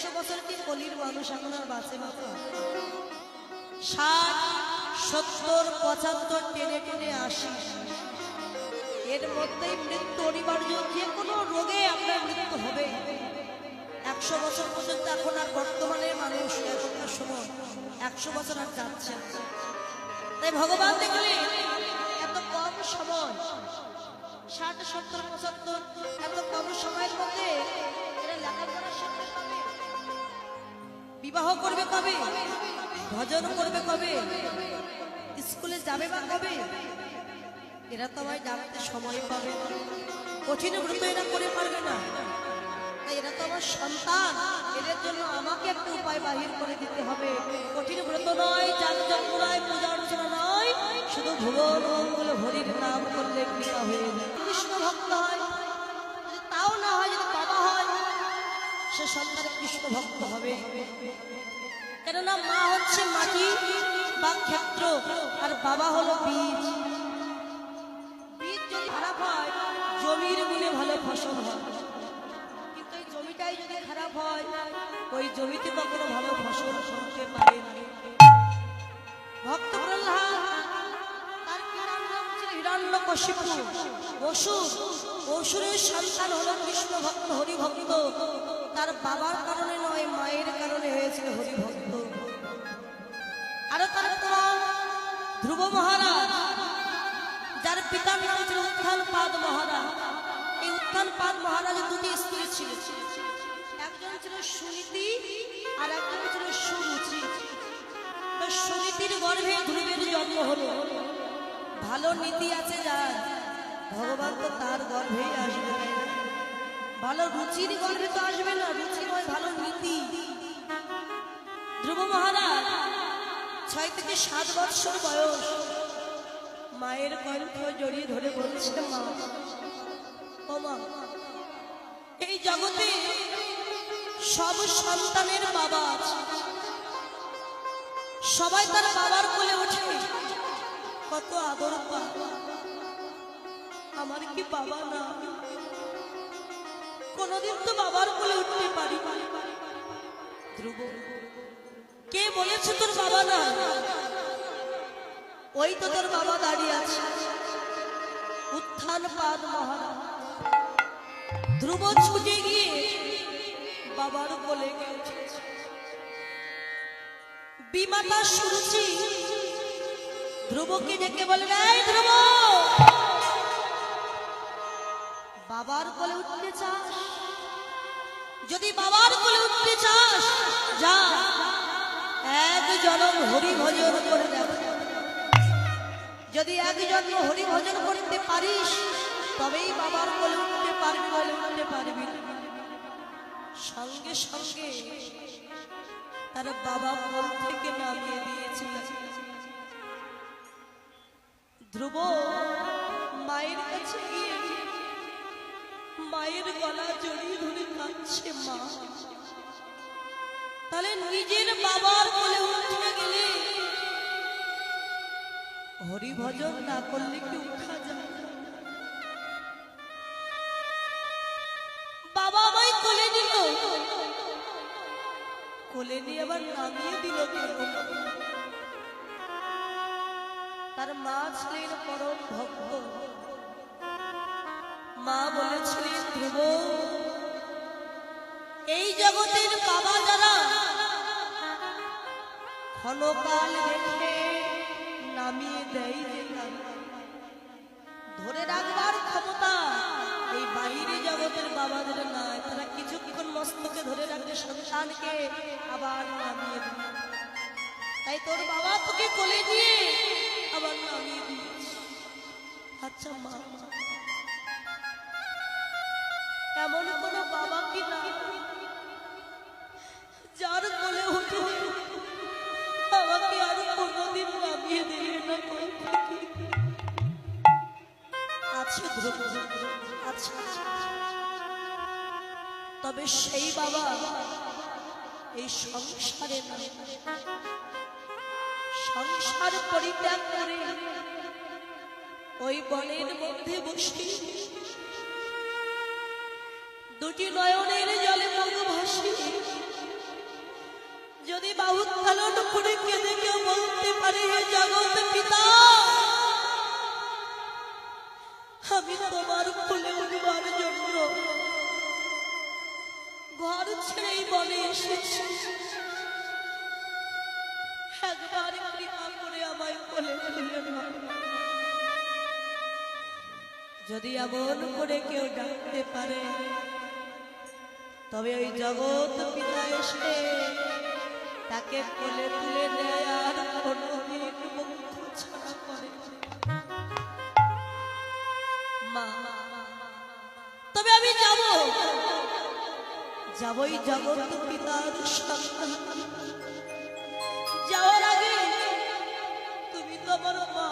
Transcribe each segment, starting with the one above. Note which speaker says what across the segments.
Speaker 1: 100 বছর কি কলির মানুষ এখন আর বাঁচে মাথা? 60, 70, 75 টেনে টেনে 80, এর মধ্যেই মৃত্যু অনিবার্য। যে কোনো রোগে আপনার মৃত্যু হবে। 100 বছর পর্যন্ত এখন আর বর্তমানে মানুষ এখনকার সময় 100 বছর আর যাচ্ছে। তাই ভগবান দেখলে এত কম সময়, 60, 70, 75, এত কম সময়ের মধ্যে এরা লেখাপড়া শিখতে পাবে, বিবাহ করবে কবে, ভজন করবে কবে, স্কুলে যাবে বা কবে? এরা তো আমায় জানতে সময় পাবে না, কঠিন ব্রত এরা করে পারবে না। তাই এরা তো আমার সন্তান, এদের জন্য আমাকে একটা উপায় বাহির করে দিতে হবে। কঠিন ব্রত নয়, যাগযজ্ঞ নয়, পূজা অর্চনা নয়, শুধু ভুবন মঙ্গল হরির নাম করলে কৃপা হয়ে যায়। কৃষ্ণ ভক্ত হয়, যদি তাও না হয়, যদি বাবা হয়, সে সন্তান কৃষ্ণ ভক্ত হবে। কেননা মা হচ্ছে মাটি বা ক্ষেত্র, আর বাবা হলো বীজ। বীজ যদি খারাপ হয়, জমির গুণে ভালো ফসল হয়, কিন্তু এই জমিটাই যদি খারাপ হয়, ওই জমিতে কখনো ভালো ফসল ফলতে পারে না। ভক্ত প্রহ্লাদ, তার পিতার নাম ছিল হিরণ্যকশিপু, অসুরের সন্তান হলো কৃষ্ণ ভক্ত, হরি ভক্ত। তার বাবার কারণে নয়, মায়ের কারণে হয়েছিল হরি ভক্ত। আরো তার ধ্রুব মহারাজ, যার পিতার নাম ছিল উত্থানপাদ মহারাজ। এই উত্থানপাদ মহারাজের দুটি স্ত্রী ছিল, একজন ছিল সুনীতি আর একজন ছিল সুরুচি। সুনীতির গর্ভে ধ্রুবের জন্ম হলো। ভালো নীতি আছে যার, ভগবান তো তার গর্ভেই আসবে, ভালো রুচির গর্ভে তো আসবে না। রুচি নয়, ভালো নীতি। ধ্রুব মহারাজ 6 থেকে 7 বছর বয়স, মায়ের কণ্ঠ জড়িয়ে ধরে বলছে, মা, ও মা, এই জগতে সব সন্তানের বাবা আছে, সবাই তার বাবার কোলে ওঠে, কত আদর পায়, আমার কি বাবা না? কোনদিন তো বাবার কোলে উঠতে পারি। ধ্রুব, কে বলেছে তোর বাবা না? ওই তো তোর বাবা দাঁড়িয়ে আছে, উত্থানপাদ মহারাজ। ধ্রুব ছুটে গিয়ে বাবার কোলে গেছে। বিমাতা সুরুচি ধ্রুবকে ডেকে বলে, এই ধ্রুব, বাবার কোলে উঠতে চাস? যদি বাবার কোলে উঠতে চাস, যা, এক জনম হরি ভজন করে দেখ। যদি এক জন্ম হরি ভজন করতে পারিস, তবেই বাবার কোলে উঠতে পারবি, বলে উঠতে পারবি। সঙ্গে সঙ্গে তার বাবা কোল থেকে নামিয়ে দিয়েছিল। ধ্রুব মায়ের কাছে গিয়ে মায়ের গলা জড়িয়ে ধরে কাঁদছে, মা, তাহলে নিজের বাবার কোলে উঠে গেলে হরি ভজন না করলে কি উঠা যায়? বাবা আমায় কোলে নিল, কোলে নিয়ে আবার নামিয়ে দিল কেন? তার মা ছিলেন পরম ভক্ত। মা বলেছিলেন, ধ্রুব, এই জগতের বাবা যারা ক্ষণকাল রেখে নামিয়ে দেয়, ধরে রাখবার ক্ষমতা এই বাহিরে জগতের বাবাদের নাই। তারা কিছুক্ষণ মস্তকে ধরে রাখবে সন্তানকে, আবার নামিয়ে দেয়। তাই তোর বাবা তোকে কোলে দিয়ে আবার নামিয়ে দিয়েছে। আচ্ছা মা, এমন কোন বাবা কি না যার কোলে উঠে আমাকে আর কোনদিন নামিয়ে দেবে না? আছে ধ্রুব, আছে। তবে সেই বাবা এই সংসারে না, সংসার পরিত্যাগ করে ওই বনের মধ্যে বসে দুটি নয়নের জলে মগ ভাসে যদি বাহু উত্তোলন করে কেঁদে কেউ বলতে পারে হে জগৎ পিতা, আমি তোমার কোলে উঠবার জন্য ঘর ছেড়েই বলে এসেছি, একবার কৃপা করে আমায় কোলে তুলে নাও। যদি এমন করে কেউ ডাকতে পারে, তবে ওই জগৎ পিতা এসে তাকে কোলে তুলে নেয় আর কোনদিন মুখ ছাড়া করে মা। তবে আমি যাবই জগৎ পিতার সামনে। যাওয়ার আগে তুমি তোমার মা,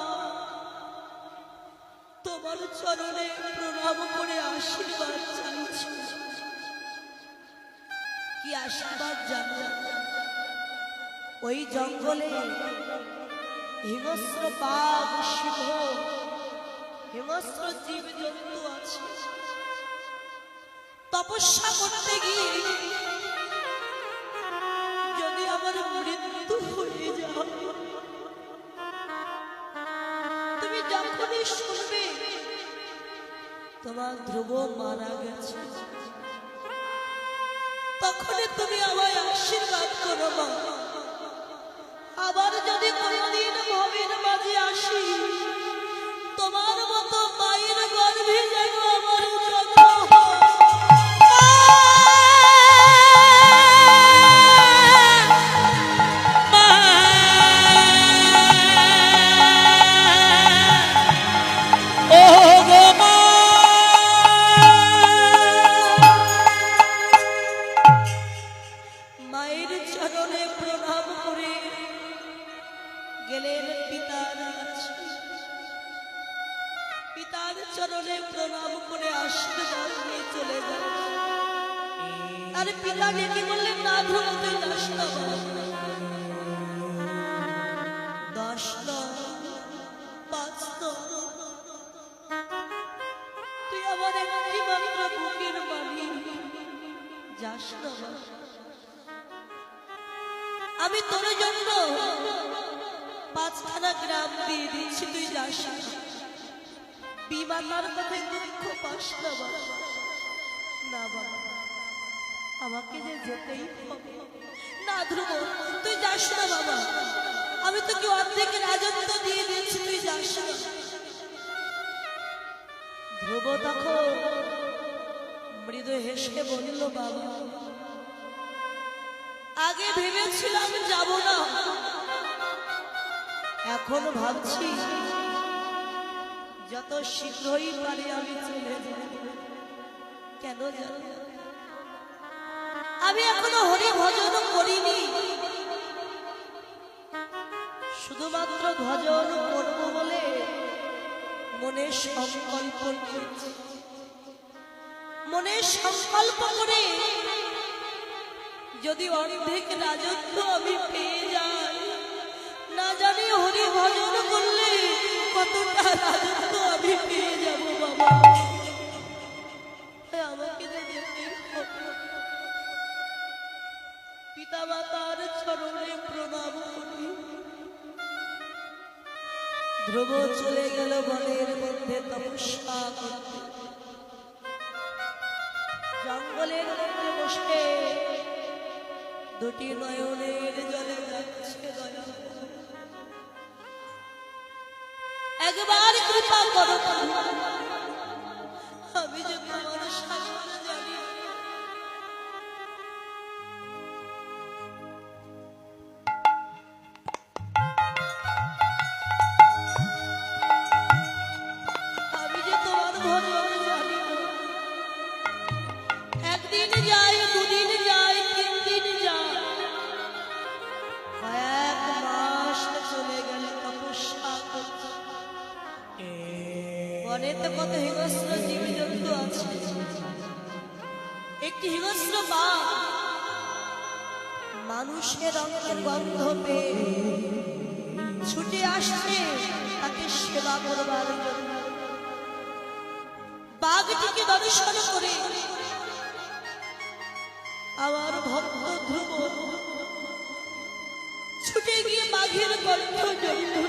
Speaker 1: তোমার চরণে প্রণাম করে আশীর্বাদ চাইছি। কি আশীর্বাদ জানো? ওই জঙ্গলে হিংস্র বাঘ, সিংহ, হিংস্র জীব জন্তু আছে। তপস্যা করতে গিয়ে যদি আমার মৃত্যু হয়ে যায়, তুমি যখনই শুনবে তোমার ধ্রুব মারা গেছে, তখনই তুমি আমায় আশীর্বাদ করো মা। আবার যদি কোনদিন ভবের মাঝে আসি, তোমার মতো মায়ের গর্ভে যেন আমার জন্ম হয়। মায়ের চরণে প্রণাম করে গেলেন পিতার কাছে। পিতার চরণে প্রণাম করে আশীর্বাদ নিয়ে চলে গেল। আর পিতা ডেকে বললেন, না ধ্রুব তুই যাস না, 10 নয় 5 নয়, তুই আমার একটি মাত্র বুকের বাণী, যাস না। আমি তোর জন্য 5খানা গ্রাম দিয়ে দিচ্ছি, তুই যাস না। বিমানার কথায় দুঃখ পাস না বাবা। না বাবা, আমাকে যে যেতেই হবে। না ধ্রুব তুই যাস না বাবা, আমি তোকে অর্ধেক রাজত্ব দিয়ে দিচ্ছি, তুই যাস না। ধ্রুব তখন মৃদু হেসে বলল, বাবা আগে ভেবেছিলাম যাব না, এখন ভাবছি যত শীঘ্রই পারি আমি চলে যাব। কেন জানো? আমি এখনো হরি ভজন করিনি, শুধুমাত্র ভজন করব বলে মনে সংকল্প করেছি। মনে সংকল্প করে যদি অর্ধেক রাজত্ব আমি পেয়ে যাই, না জানি হরি ভজন করলে কতটা রাজত্ব আমি পেয়ে যাব বাবা। আমাকে পিতা মাতার চরণে প্রণাম করি। ধ্রুব চলে গেল বনের মধ্যে তপস্যা করতে। জঙ্গলের মধ্যে বসে দুটি নয়নের জলে যাচ্ছে দয়া, একবার কৃপা করো, আমি যে তোমার শাসন জানি। আমি যে তোমার ভজন জানি। একদিন যাই, দুদিন যাই, 3 দিন যাই, কয়েক মাস চলে গেলে তপস্যা করছে। বনেতে কত হিংস্র জীব জন্তু আছে। একটি হিংস্র বাঘ মানুষের রঙের গন্ধ পেয়ে ছুটে আসছে তাকে সেবা করবার জন্য। বাঘটিকে দর্শন করে আমার ভক্ত ধ্রুব কণ্ঠ জড়িয়ে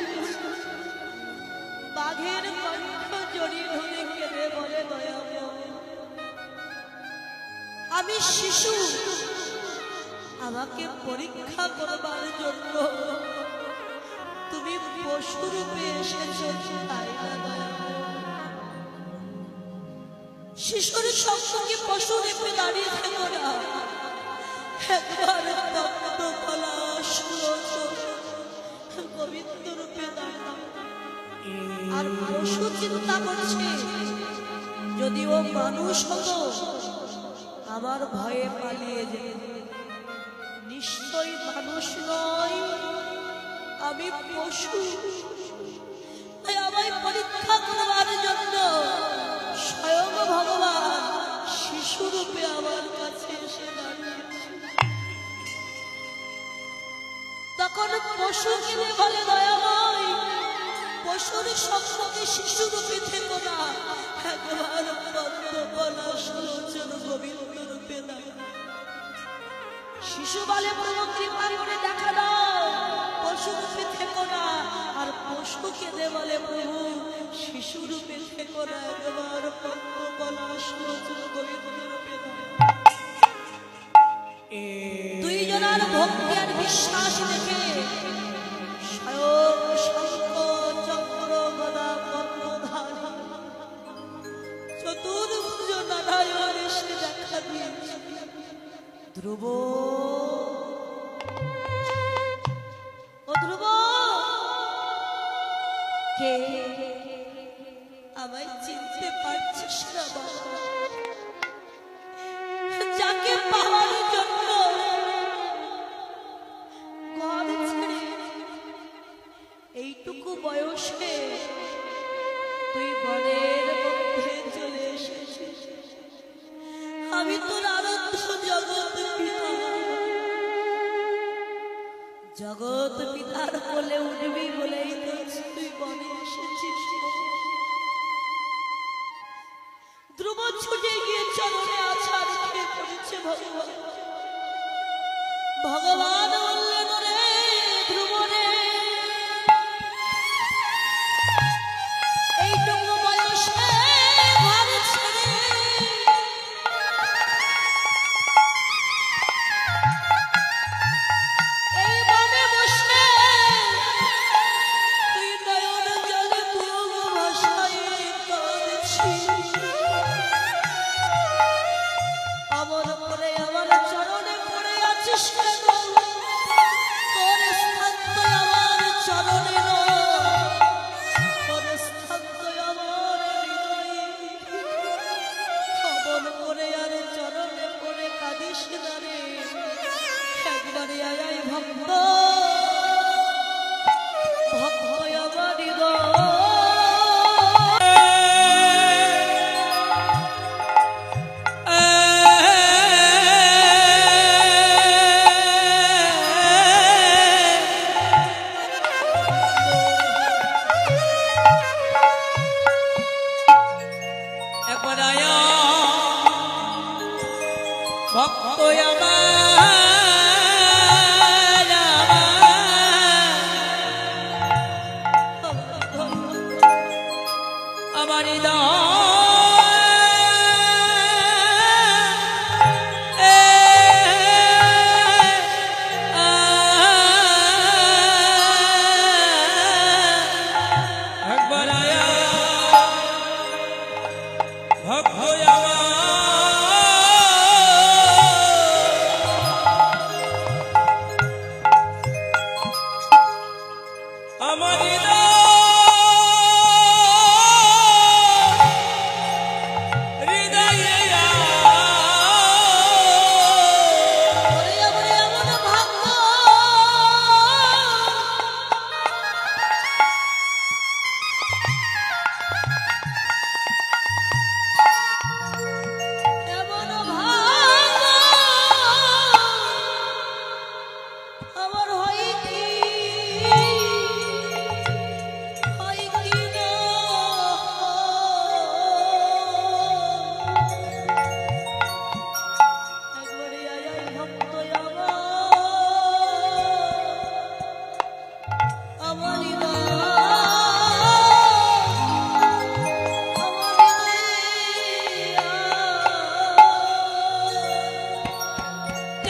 Speaker 1: বাঘের কণ্ঠ জড়িয়ে ধরে কেঁদে বলে দয়াময় আমি শিশু আমাকে পরীক্ষা করবার জন্য তুমি পশু রূপে এসেছো তাই না দয়াময় শিশুর সম্মুখে পশু রূপে দাঁড়িয়ে থেকো না একবার তপ্ত পলাশ গোবিন্দ রূপে দাঁড়াও আর পশু চিন্তা করছে যদি ও মানুষ হতো আমার ভয়ে পালিয়ে যেত নিশ্চয়ই মানুষ নয় আমি পশু তাই আমায় পরীক্ষা করবার জন্য স্বয়ং ভগবান শিশু রূপে আমার কাছে এসে দাঁড়িয়েছে তখন পশু কিনে বলে দয়াময় পশুর সম্মুখে শিশু রূপে থেকো না একবার পদ্ম পলাশ লোচন গোবিন্দ রূপে দাঁড়াও শিশু বলে প্রভু কৃপা করে দেখা দাও পশু রূপে থেকো না আর পশু কেঁদে বলে প্রভু শিশু রূপে থেকো না একবার পদ্ম পলাশ লোচন গোবিন্দ রূপে দাঁড়াও দুইজনের ভক্তি আর বিশ্বাস দেখে স্বয়ং শঙ্খ চক্র গদা পদ্মধারী চতুর্ভুজ নারায়ণ এসে দেখা দিয়েছে ধ্রুব ও ধ্রুব কে আমায় চিনতে পারছিস না বাবা যাকে পাওয়ার জন্য ঘর ছেড়ে এইটুকু বয়সে তুই বনের মধ্যে চলে এসেছিস আমি তোর আরাধ্য জগৎ পিতার কোলে উঠবি বলেই তো তুই বনে এসেছিস ধ্রুব ছুটে গিয়ে চরণে আছাড় খেয়ে পড়েছে ভগবান ভগবান বললেন রে ধ্রুব রে এইটুকু বয়সে ঘর ছেড়ে এই বনে বসে তুই নয়ন জলে বুক ভাসায় কাঁদছিস আমার পরে আমার চরণে পড়ে আছিস তোর স্থান তো আমার চরণে তোর স্থান তো আমার হৃদয়ে খবর করে আর চরণে পড়ে কাঁদিস না রে একবারে আয় ভক্ত ভক্ত আমার হৃদয়
Speaker 2: ভক্ত আমার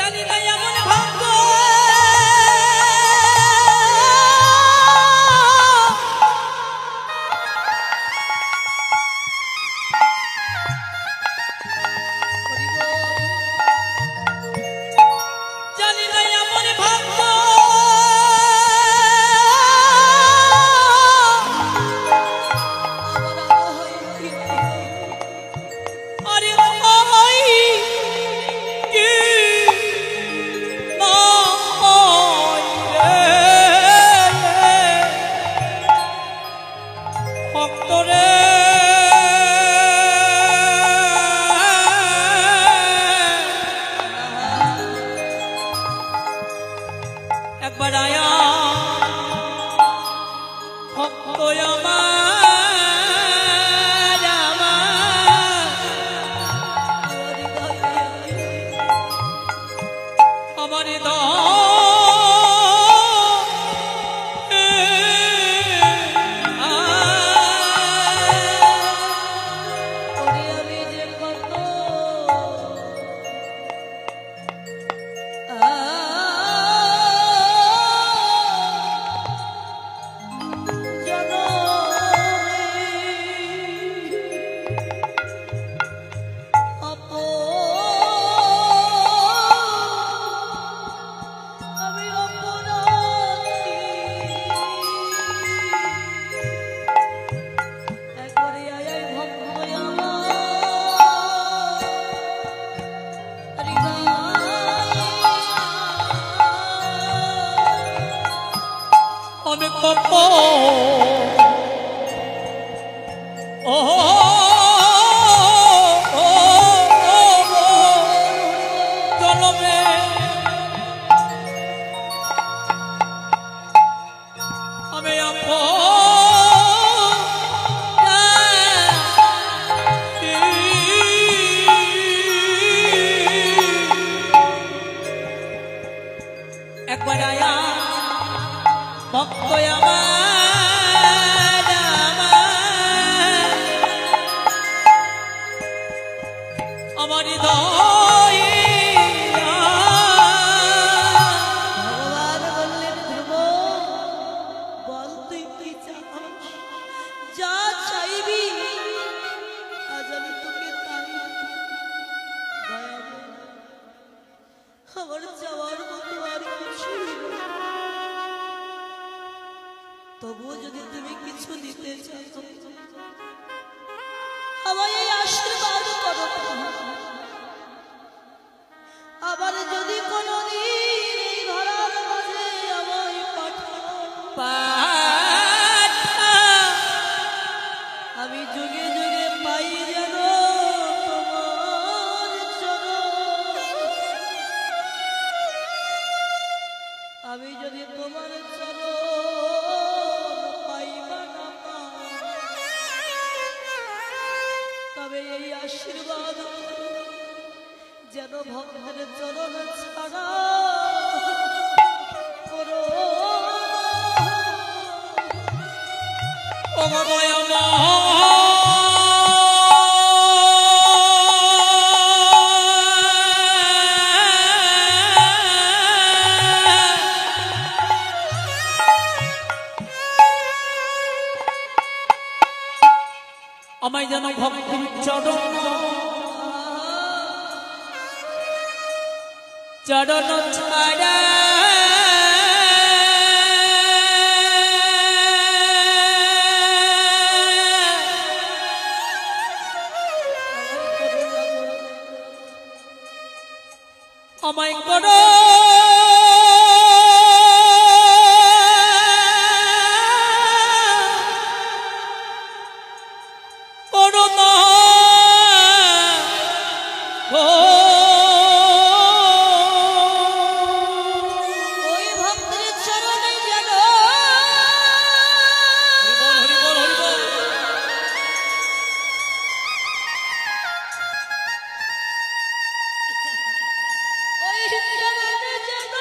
Speaker 2: জানি না এমন ভাগ্য জানি না এমন ভাগ্য আরে ওই কি নয় রে ভক্তরে একবার আয়া ভক্ত আমার
Speaker 1: আমি যে কত আমি অপরাধী একবারে আয় ভক্ত
Speaker 2: আমি কত ও জনমে আমি একবার আয়া ভক্ত আমার হৃদয়
Speaker 1: ভগবান বললেন ধ্রুব বল তুই কি চাস যা চাইবি আজ আমি তোকে তাই দয়াময় আমার যাওয়ার মতো আর কিছু নেই। তবুও যদি তুমি কিছু দিতে চাও আমায় এই আশীর্বাদ করো আবার যদি কোনোদিন এই ধরার মাঝে আমায় পাঠাও আমি যুগে যুগে পাই যেন তোমার চরণ আমি যদি তোমার চরণ পাইবা না পাই তবে এই আশীর্বাদ যেন ভক্তের চরণ ছাড়া করো
Speaker 2: ও দয়াময় আমায় যেন ভক্তির চরণ ছাড়া আমায় করো করুণা
Speaker 1: ওই ভক্তের চরণে যেন ওই চরণে যেন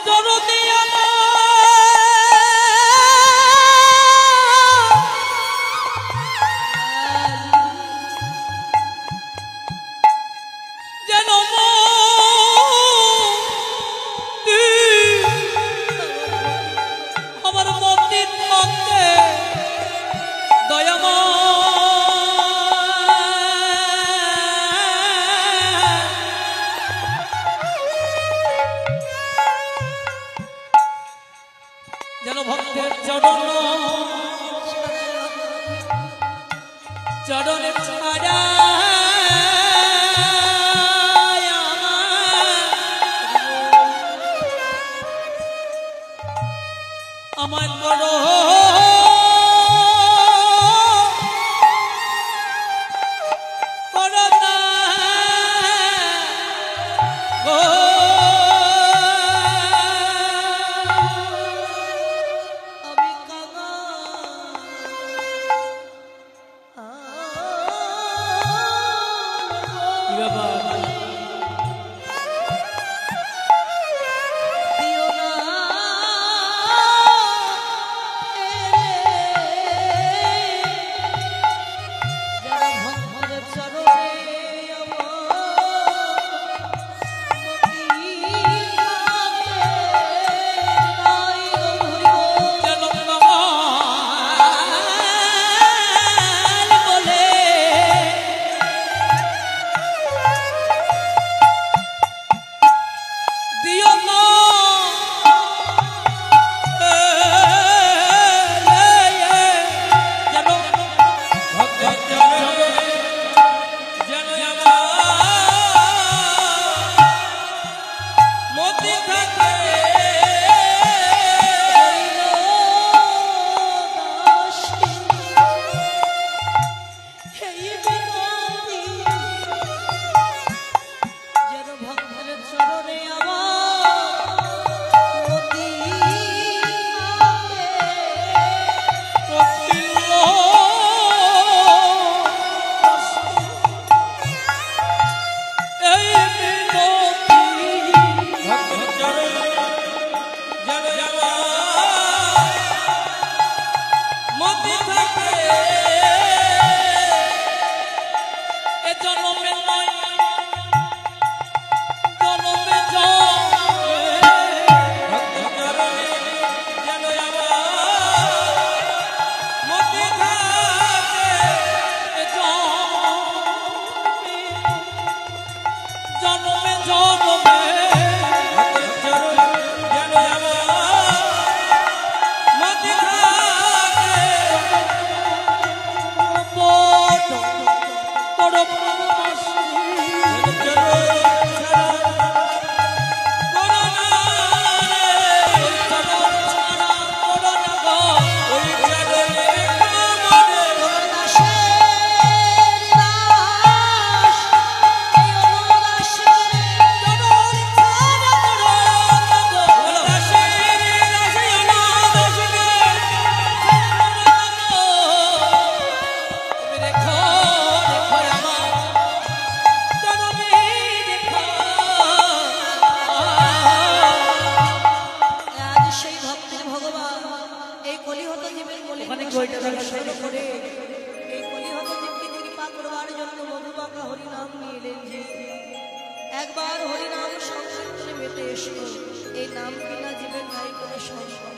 Speaker 2: চরণে আমার যেন মতি, আমার মতি থাকে দয়াময় যেন ভক্তের চরণ চরণে ছাড়া আমার বড় করুণা গো
Speaker 1: আমি কাঙা
Speaker 2: কি ব্যাপার
Speaker 1: দিও না যারা ভক্তের চরণে
Speaker 2: যেন কমল বলে দিও না যেন ভক্তের চরণে যেন আমার মতি থাকে
Speaker 1: যেন ভক্তের চরণে আমার মতি
Speaker 2: কপিল এই মিনতি ভক্তের চরণে যেন আমার মতি থাকে এ জন্মে নয় জন্মে ভক্তের চরণে যেন আমার মতি থাকে এ জন্মে জন্মে ভক্তের চরণে যেন আমার মতি থাকে বড় বড়
Speaker 1: আজ সেই ভক্তের ভগবান এই কলিহত জীবের
Speaker 2: ওখানে কি ওইটা দেখা
Speaker 1: শুরু করে এই কলিহত জীবকে কৃপা করবার জন্য মধুবাকা হরিনাম নিয়ে এলেন যে একবার হরিনাম সংকীর্তনে মেতে এসো এই নাম কিনা জীবের নাই করে সংসার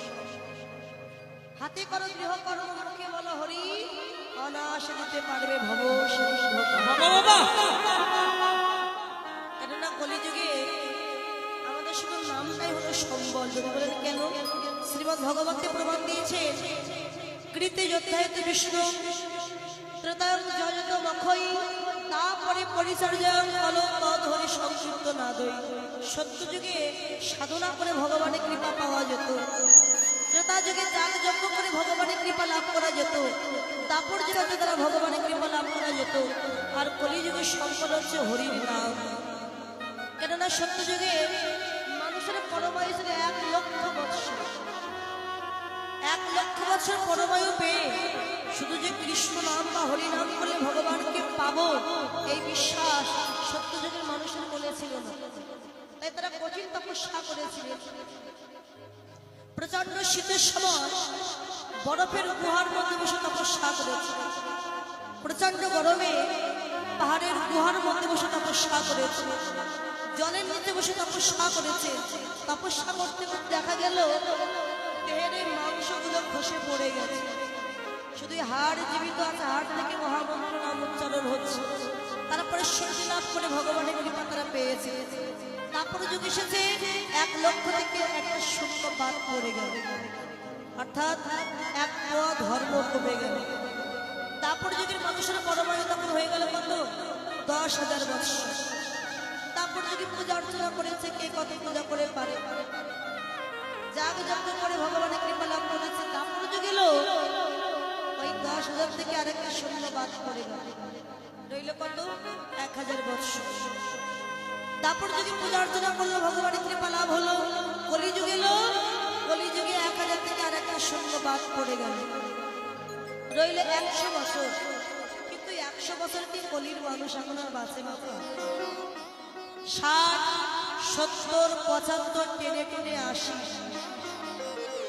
Speaker 1: হাতে করো গৃহকর্ম মুখে বলো হরি অনায়াসে দিতে পারবে ভব
Speaker 2: বাবা
Speaker 1: কেননা কলিযুগে আমাদের শুধু নামটাই হলো সম্বল। যদি বলেন কেন, শ্রীমদ্ ভগবতে প্রমাণ দিয়েছে কৃতে যোদ্ধায়ত বিষ্ণু ত্রেতায়ং জয়ত মখই তারপরে পরিচর্যায়ং কলম ধরে সংক্ষিপ্ত না দই। সত্যযুগে সাধনা করে ভগবানের কৃপা পাওয়া যেত, ত্রেতা যুগে যাগ যজ্ঞ করে ভগবানের কৃপা লাভ করা যেত, দাপর যুগে দ্বারা ভগবানের কৃপা লাভ করা যেত। আর কলিযুগের সম্পদ হচ্ছে হরির নাম। কেননা সত্যযুগে মানুষের পরমায়ু ছিল 1,00,000 বৎসর। 1,00,000 বছর পরমায়ু পেয়ে শুধু যে কৃষ্ণ নাম বা হরি নাম করলে ভগবানকে পাবো এই বিশ্বাস সত্যযুগের মানুষের মনে ছিল না। তাই তারা কঠিন তপস্যা তপস্যা করেছিলেন। প্রচন্ড শীতের সময় বরফের গুহার মধ্যে বসে তপস্যা করেছিলেন। প্রচন্ড গরমে পাহাড়ের গুহার মধ্যে বসে তপস্যা করেছিলেন। জলের নিচে বসে তপস্যা করেছে। তপস্যা করতে করতে দেখা গেল দেহের এই মাংসগুলো খসে পড়ে গেছে, শুধু হাড় জীবিত আছে, হাড় থেকে মহামন্ত্র নাম উচ্চারণ হচ্ছে। তারপরে শক্তি লাভ করে ভগবানের কৃপা তারা পেয়েছে। তারপরে যুগ এসেছে 1 লক্ষ থেকে একটা শূন্য বাদ পড়ে গেল, অর্থাৎ 1 পোয়া ধর্ম কমে গেল। তারপর যুগের মানুষের পরমাণু তখন হয়ে গেল কত? 10,000 বৎসর। তারপর যুগে পূজা অর্চনা করেছে, কে কত পূজা করে পারে, যাগ যজ্ঞ করে ভগবানের কৃপা লাভ করেছে। তারপর যুগ এলো ওই 10,000 থেকে আরেকটা শূন্য বাদ পড়ে গেল, রইল কত? 1,000 বৎসর। তারপর যুগে পূজা অর্চনা করলো, ভগবানের কৃপা লাভ হলো। কলিযুগ এলো, কলিযুগে 1,000 থেকে আরেকটা শূন্য বাদ পড়ে গেল, রইল 100 বছর। কিন্তু 100 বছর কি কলির মানুষ এখন আর বাঁচে মাত্র? 60, 70, 75 টেনে টেনে 80,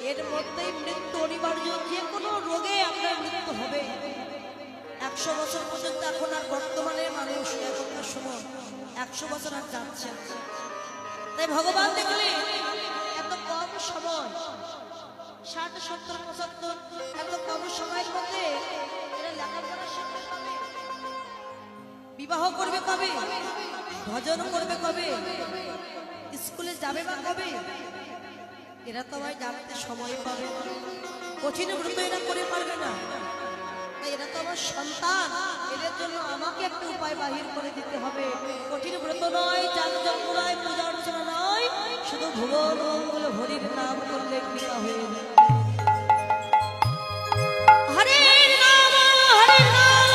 Speaker 1: এর মধ্যেই মৃত্যু অনিবার্য। যে কোনো রোগে আপনার মৃত্যু হবে। 100 বছর পর্যন্ত এখন আর বর্তমানে মানুষ এখনকার সময় 100 বছর আর যাচ্ছে। তাই ভগবান দেখলে এত কম সময়, 60, 70, 75, এত কম সময়ের মধ্যে এরা লেখাপড়া শিখবে কবে? বিবাহ করবে কবে? ভজন করবে কবে? স্কুলে যাবে বা কবে? এরা তো আমায় জানতে সময় পাবে না, কঠিন ব্রত এরা করে পারবে না। তাই এরা তো আমার সন্তান, এদের জন্য আমাকে একটা উপায় বাহির করে দিতে হবে। কঠিন ব্রত নয়, যাগযজ্ঞ নয়, পূজা অর্চনা নয়, শুধু ভুবন মঙ্গল হরির নাম করলে কৃপা হয়ে যাবে। হরির নাম, হরির নাম,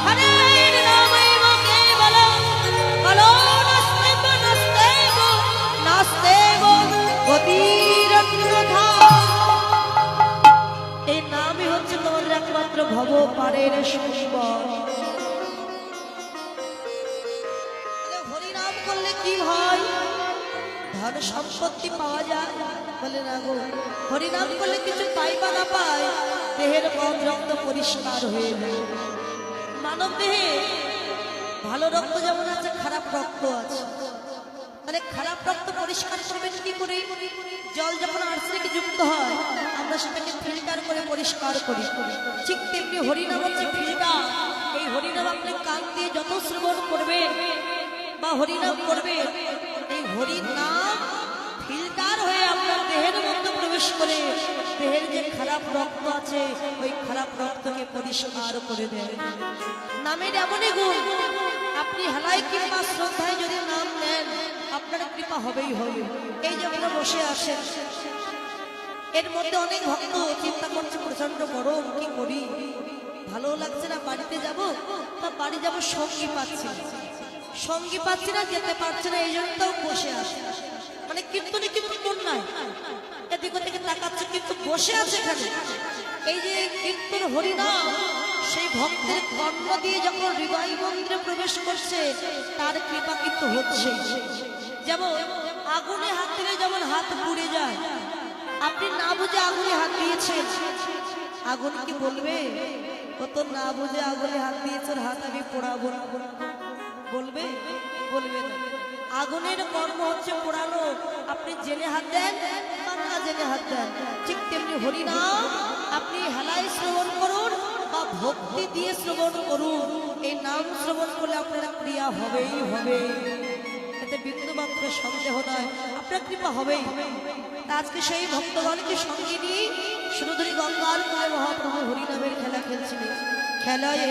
Speaker 1: হরির নামৈব কেবলম, কলো নাস্তেব নাস্তেব নাস্তেব গতিরন্যথা। এই নামই হচ্ছে তোমার একমাত্র ভব পারের সম্বল। হরিনাম করলে কি হয়? ধন সম্পত্তি পাওয়া যায়? বলে না গো, হরিনাম করলে কিছু পাই বা না পায়, দেহের মন রক্ত পরিষ্কার হয়ে যায়। মানব দেহে ভালো রক্ত যেমন আছে, খারাপ রক্ত আছে। তাহলে খারাপ রক্ত পরিষ্কার করবেন কি করে? জল যখন আর্সেনিক যুক্ত হয় আমরা সেটাকে ফিল্টার করে পরিষ্কার করি, ঠিক তেমনি হরিনাম হচ্ছে ফিল্টার। এই হরিনাম আপনি কান দিয়ে যত শ্রবণ করবেন বা হরিনাম করবেন, এই হরিনাম ফিল্টার হয়ে আপনার দেহের মধ্যে প্রবেশ করে দেহের যে খারাপ রক্ত আছে ওই খারাপ রক্তকে পরিষ্কার করে দেয়। নামের এমনই গুণ, আপনি হালাই কিংবা শ্রদ্ধায় যদি নাম নেন আপনার কৃপা হবেই হবে। এই যে আমরা বসে আছেন, এর মধ্যে অনেক ভক্ত চিন্তা করছে প্রচন্ড গরম, কি করি, ভালো লাগছে না, বাড়িতে যাব। তা বাড়ি যাব, সঙ্গী পাচ্ছি না, সঙ্গী পাচ্ছি না, যেতে পারছে না, এই জন্য বসে আছে। মানে কীর্তনে কিন্তু মন নাই, এদিক থেকে তাকাচ্ছে কিন্তু বসে আছে এখানে। এই যে কীর্তন হরিনাম সেই ভক্তের কর্ম দিয়ে যখন হৃদয় মন্দিরে প্রবেশ করছে তার কৃপা কিন্তু হচ্ছে। যেমন আগুনে হাত দিলে যেমন হাত পুড়ে যায়, আপনি না বুঝে আগুনে হাত দিয়েছেন, আগুন কি বলবে ও তো না বুঝে আগুনে হাত দিয়েছে, হাত আমি পোড়াবো না, বলবে? বলবে না। আগুনের কর্ম হচ্ছে পোড়ানো, আপনি জেনে হাত দেন বা না জেনে হাত দেন। ঠিক তেমনি হরিনাম আপনি হেলায় শ্রবণ করুন বা ভক্তি দিয়ে শ্রবণ করুন, এই নাম শ্রবণ করলে আপনার ক্রিয়া হবেই হবে, এতে বিন্দুমাত্র সন্দেহ নয়, আপনার কৃপা হবেই। আজকে সেই ভক্তগণকে সঙ্গে নিয়ে সুরধুরী গঙ্গার কুলে মহাপ্রভু হরিনামের খেলা খেলছিলেন। খেলায়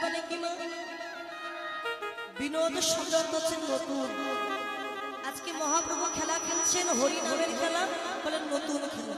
Speaker 1: মানে কি মা? বিনোদ শব্দ হচ্ছে নতুন। আজকে মহাপ্রভু খেলা খেলছেন, হরি নামের খেলা, বলেন নতুন খেলা।